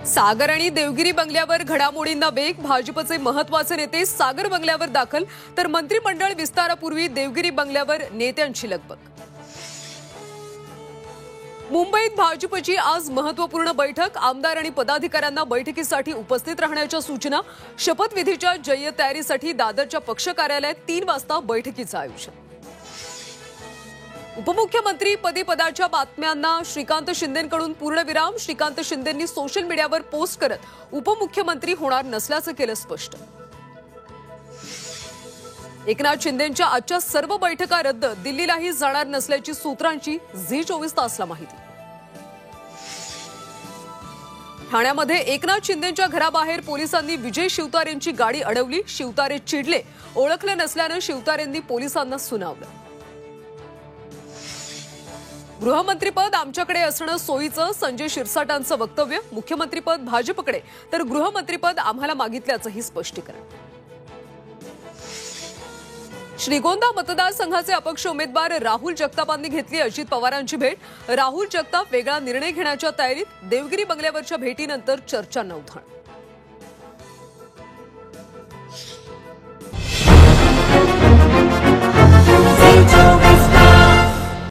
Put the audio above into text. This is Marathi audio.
सागर आणि देवगिरी बंगल्यावर घडामोडींना वेग। भाजपचे महत्त्वाचे नेते सागर बंगल्यावर दाखल, तर मंत्रिमंडळ विस्तारापूर्वी देवगिरी बंगल्यावर नेत्यांची लगबग। मुंबईत भाजपची आज महत्त्वपूर्ण बैठक। आमदार आणि पदाधिकाऱ्यांना बैठकीसाठी उपस्थित राहण्याच्या सूचना। शपथविधीच्या जय्यत तयारीसाठी दादरच्या पक्ष कार्यालयात 3 वाजता बैठकीचं आयोजन। उपमुख्यमंत्री पदाच्या बातम्यांना श्रीकांत शिंदेंकडून पूर्णविराम। श्रीकांत शिंदेंनी सोशल मीडियावर पोस्ट करत उपमुख्यमंत्री होणार नसल्याचं केलं स्पष्ट। एकनाथ शिंदेंच्या आजच्या सर्व बैठका रद्द। दिल्लीलाही जाणार नसल्याची सूत्रांची झी24 तासला माहिती। ठाण्यामध्ये एकनाथ शिंदेंच्या घराबाहेर पोलिसांनी विजय शिवतारेंची गाडी अडवली। शिवतारे चिडले, ओळखले नसल्यानं शिवतारेंनी पोलिसांना सुनावलं। गृहमंत्रीपद आमच्याकडे असणं सोयीचं, संजय शिरसाटांचं वक्तव्य। मुख्यमंत्रीपद भाजपकडे तर गृहमंत्रीपद आम्हाला मागितल्याचंही स्पष्टीकरण। श्रीगोंदा मतदारसंघाचे अपक्ष उमेदवार राहुल जगतापांनी घेतली अजित पवारांची भेट। राहुल जगताप वेगळा निर्णय घेण्याच्या तयारीत। देवगिरी बंगल्यावरच्या भेटीनंतर चर्चांना उधाण।